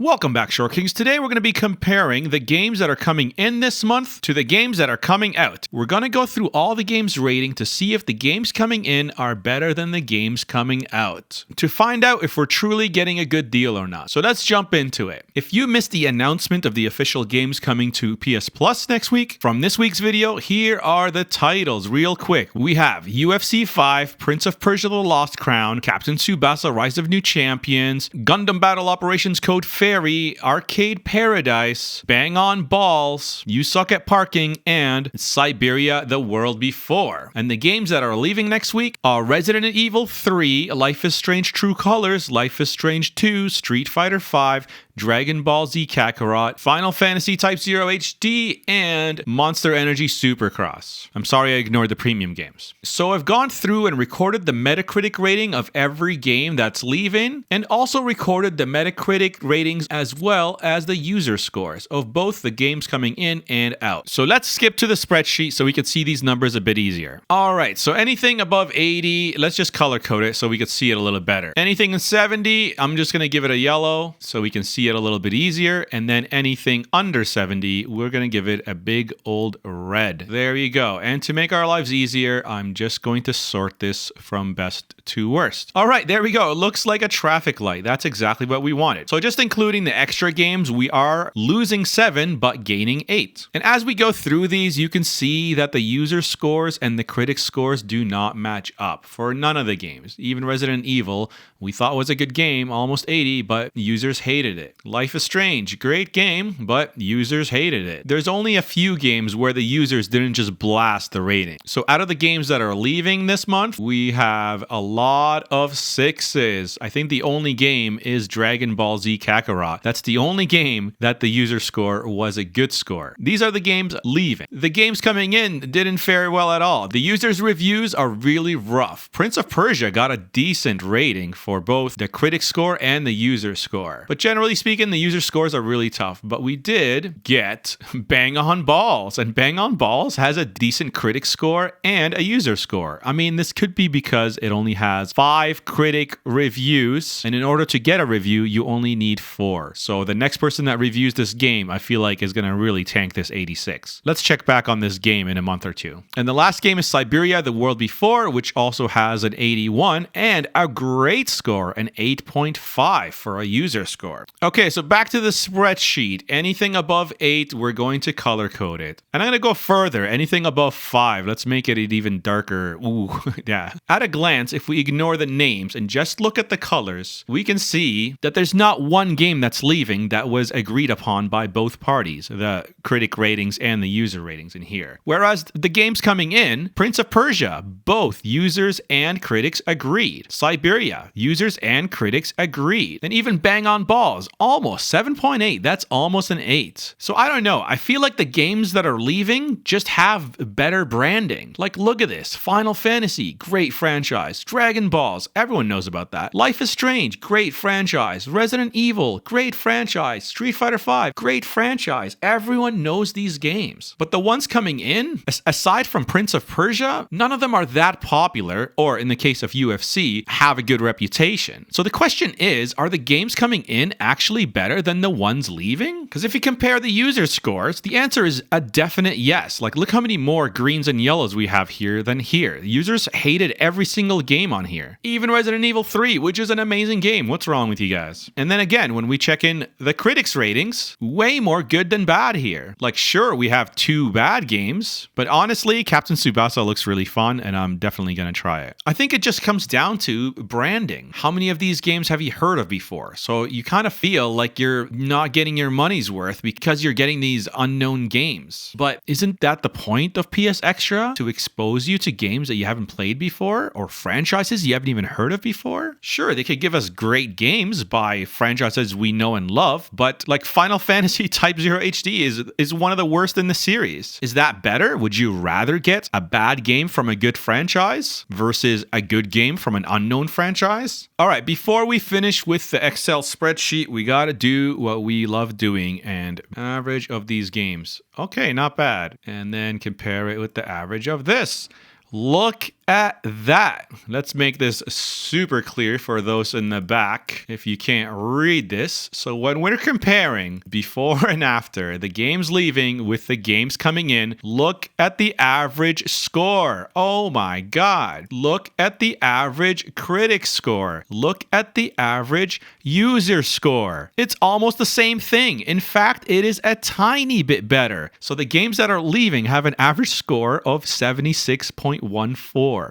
Welcome back, Short Kings. Today we're going to be comparing the games that are coming in this month to the games that are coming out. We're going to go through all the games rating to see if the games coming in are better than the games coming out, to find out if we're truly getting a good deal or not. So let's jump into it. If you missed the announcement of the official games coming to PS Plus next week, from this week's video, here are the titles real quick. We have UFC 5, Prince of Persia: The Lost Crown, Captain Tsubasa: Rise of New Champions, Gundam Battle Operations Code Fairy, Arcade Paradise, Bang on Balls, You Suck at Parking, and Siberia: The World Before. And the games that are leaving next week are Resident Evil 3, Life is Strange True Colors, Life is Strange 2, Street Fighter 5, Dragon Ball Z Kakarot, Final Fantasy Type 0 HD, and Monster Energy Supercross. I'm sorry I ignored the premium games. So I've gone through and recorded the Metacritic rating of every game that's leaving, and also recorded the Metacritic ratings as well as the user scores of both the games coming in and out. So let's skip to the spreadsheet so we can see these numbers a bit easier. Alright, so anything above 80, let's just color code it so we can see it a little better. Anything in 70, I'm just going to give it a yellow so we can see it a little bit easier, and then anything under 70 we're going to give it a big old red. There you go. And to make our lives easier, I'm just going to sort this from best to worst. All right, there we go. It looks like a traffic light. That's exactly what we wanted. So just including the extra games, we are losing 7 but gaining 8. And as we go through these, you can see that the user scores and the critic scores do not match up for none of the games. Even Resident Evil, we thought was a good game, almost 80, but users hated it. Life is Strange, great game, but users hated it. There's only a few games where the users didn't just blast the rating. So out of the games that are leaving this month, we have a lot of 6s. I think the only game is Dragon Ball Z Kakarot. That's the only game that the user score was a good score. These are the games leaving. The games coming in didn't fare well at all. The users' reviews are really rough. Prince of Persia got a decent rating for both the critic score and the user score. But generally speaking, the user scores are really tough. But we did get Bang on Balls, and Bang on Balls has a decent critic score and a user score. I mean, this could be because it only has 5 critic reviews, and in order to get a review, you only need 4. So the next person that reviews this game, I feel like, is going to really tank this 86. Let's check back on this game in a month or two. And the last game is Siberia: The World Before, which also has an 81 and a great score, an 8.5 for a user score. Okay, so back to the spreadsheet. Anything above 8, we're going to color code it. And I'm going to go further. Anything above 5, let's make it even darker. Ooh, yeah. At a glance, if we ignore the names and just look at the colors, we can see that there's not one game that's leaving that was agreed upon by both parties, the critic ratings and the user ratings in here. Whereas the games coming in, Prince of Persia, both users and critics agreed. Siberia, users and critics agreed. And even Bang on Balls, almost 7.8. That's almost an 8. So I don't know. I feel like the games that are leaving just have better branding. Like, look at this. Final Fantasy, great franchise. Dragon Balls, everyone knows about that. Life is Strange, great franchise. Resident Evil, great franchise. Street Fighter 5, great franchise. Everyone knows these games. But the ones coming in, aside from Prince of Persia, none of them are that popular, or in the case of UFC, have a good reputation. So the question is, are the games coming in actually better than the ones leaving? Because if you compare the user scores, the answer is a definite yes. Like, look how many more greens and yellows we have here than here. Users hated every single game on here. Even Resident Evil 3, which is an amazing game. What's wrong with you guys? And then again, when we check in the critics' ratings, way more good than bad here. Like, sure, we have 2 bad games, but honestly, Captain Tsubasa looks really fun, and I'm definitely going to try it. I think it just comes down to branding. How many of these games have you heard of before? So you kind of feel like you're not getting your money's worth because you're getting these unknown games. But isn't that the point of PS Extra? To expose you to games that you haven't played before, or franchises you haven't even heard of before? Sure, they could give us great games by franchises we know and love, but like Final Fantasy Type 0 HD is one of the worst in the series. Is that better? Would you rather get a bad game from a good franchise versus a good game from an unknown franchise? All right, before we finish with the Excel spreadsheet, we gotta do what we love doing and average of these games. Okay, not bad. And then compare it with the average of this. Look at that. Let's make this super clear for those in the back if you can't read this. So when we're comparing before and after the games leaving with the games coming in, look at the average score. Oh my God. Look at the average critic score. Look at the average user score. It's almost the same thing. In fact, it is a tiny bit better. So the games that are leaving have an average score of 76.14,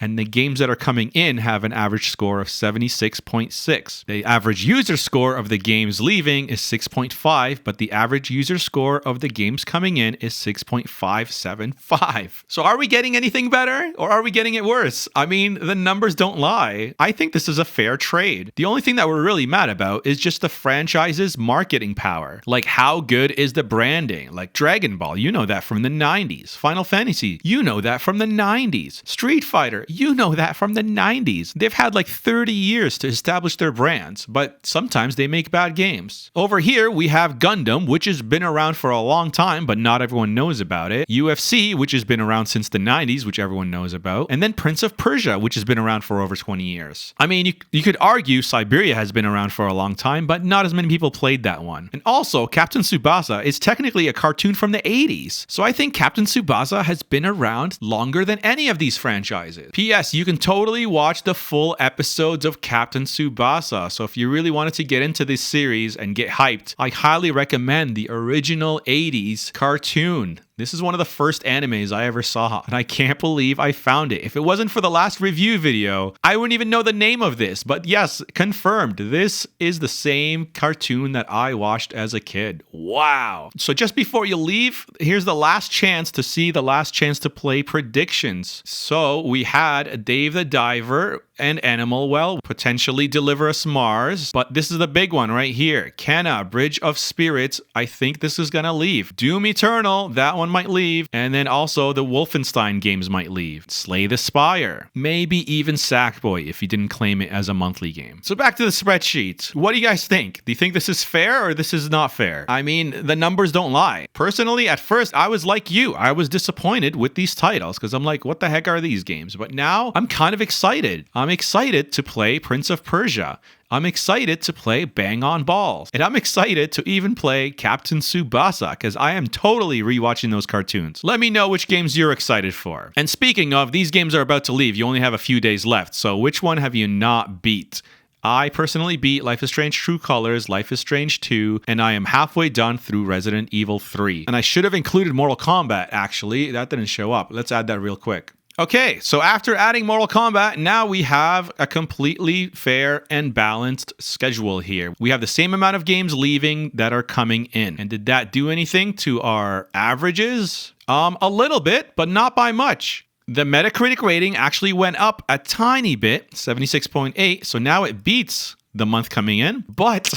and the games that are coming in have an average score of 76.6. The average user score of the games leaving is 6.5, but the average user score of the games coming in is 6.575. So are we getting anything better, or are we getting it worse? I mean, the numbers don't lie. I think this is a fair trade. The only thing that we're really mad about is just the franchise's marketing power. Like, how good is the branding? Like Dragon Ball, you know that from the 90s. Final Fantasy, you know that from the 90s. Street Fighter, you know that from the 90s. They've had like 30 years to establish their brands, but sometimes they make bad games. Over here, we have Gundam, which has been around for a long time, but not everyone knows about it. UFC, which has been around since the 90s, which everyone knows about. And then Prince of Persia, which has been around for over 20 years. I mean, you could argue Siberia has been around for a long time, but not as many people played that one. And also, Captain Tsubasa is technically a cartoon from the 80s. So I think Captain Tsubasa has been around longer than any of these franchises. P.S. You can totally watch the full episodes of Captain Tsubasa. So if you really wanted to get into this series and get hyped, I highly recommend the original 80s cartoon. This is one of the first animes I ever saw, and I can't believe I found it. If it wasn't for the last review video, I wouldn't even know the name of this. But yes, confirmed, this is the same cartoon that I watched as a kid. Wow. So just before you leave, here's the last chance to see the last chance to play predictions. So we had Dave the Diver and Animal Well potentially deliver us Mars, but this is the big one right here. Kenna, Bridge of Spirits, I think this is gonna leave. Doom Eternal, that one might leave, and then also the Wolfenstein games might leave. Slay the Spire, maybe even Sackboy if you didn't claim it as a monthly game. So back to the spreadsheet. What do you guys think? Do you think this is fair or this is not fair? I mean, the numbers don't lie. Personally, at first, I was like you. I was disappointed with these titles because I'm like, what the heck are these games? But now I'm kind of excited. I'm excited to play Prince of Persia. I'm excited to play Bang on Balls. And I'm excited to even play Captain Tsubasa because I am totally rewatching those cartoons. Let me know which games you're excited for. And speaking of, these games are about to leave. You only have a few days left. So which one have you not beat? I personally beat Life is Strange True Colors, Life is Strange 2, and I am halfway done through Resident Evil 3. And I should have included Mortal Kombat, actually. That didn't show up. Let's add that real quick. Okay, so after adding Mortal Kombat, now we have a completely fair and balanced schedule here. We have the same amount of games leaving that are coming in. And did that do anything to our averages? A little bit, but not by much. The Metacritic rating actually went up a tiny bit, 76.8, so now it beats the month coming in. But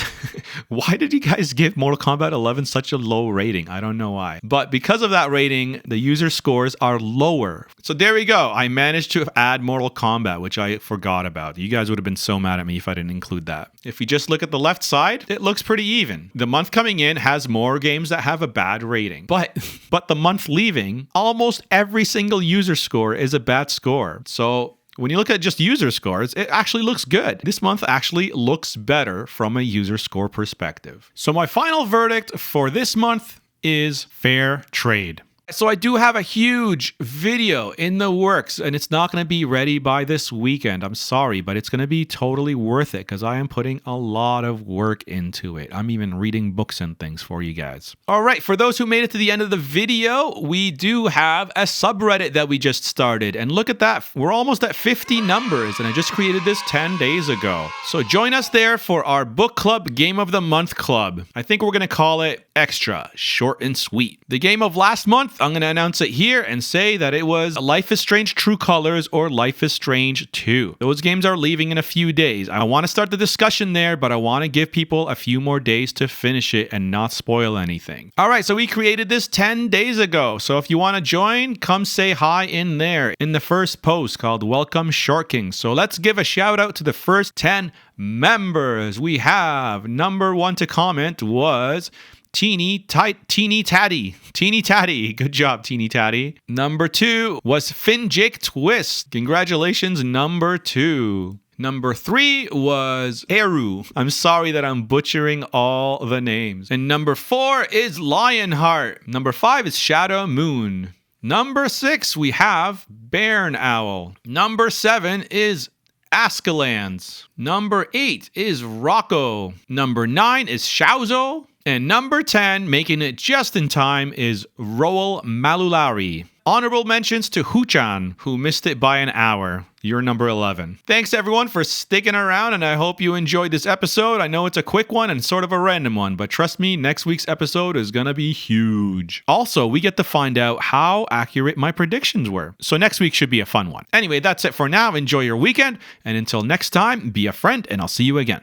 why did you guys give Mortal Kombat 11 such a low rating? I don't know why. But because of that rating, the user scores are lower. So there we go. I managed to add Mortal Kombat, which I forgot about. You guys would have been so mad at me if I didn't include that. If we just look at the left side, it looks pretty even. The month coming in has more games that have a bad rating. But the month leaving, almost every single user score is a bad score. So when you look at just user scores, it actually looks good. This month actually looks better from a user score perspective. So my final verdict for this month is fair trade. So I do have a huge video in the works, and it's not going to be ready by this weekend. I'm sorry, but it's going to be totally worth it because I am putting a lot of work into it. I'm even reading books and things for you guys. All right, for those who made it to the end of the video, we do have a subreddit that we just started. And look at that. We're almost at 50 numbers, and I just created this 10 days ago. So join us there for our book club Game of the Month Club. I think we're going to call it Extra, short and sweet. The game of last month, I'm going to announce it here and say that it was Life is Strange True Colors or Life is Strange 2. Those games are leaving in a few days. I want to start the discussion there, but I want to give people a few more days to finish it and not spoil anything. All right, so we created this 10 days ago. So if you want to join, come say hi in there in the first post called Welcome Short King. So let's give a shout out to the first 10 members. We have number one to comment was Teeny Tatty. Teeny Tatty. Good job, Teeny Tatty. Number 2 was Finjik Twist. Congratulations, number 2. Number 3 was Eru. I'm sorry that I'm butchering all the names. And number 4 is Lionheart. Number 5 is Shadow Moon. Number 6, we have Bairn Owl. Number 7 is Ascalans. Number 8 is Rocco. Number 9 is Shauzo. And number 10, making it just in time, is Roel Malulari. Honorable mentions to Huchan, who missed it by an hour. You're number 11. Thanks, everyone, for sticking around, and I hope you enjoyed this episode. I know it's a quick one and sort of a random one, but trust me, next week's episode is going to be huge. Also, we get to find out how accurate my predictions were. So next week should be a fun one. Anyway, that's it for now. Enjoy your weekend, and until next time, be a friend, and I'll see you again.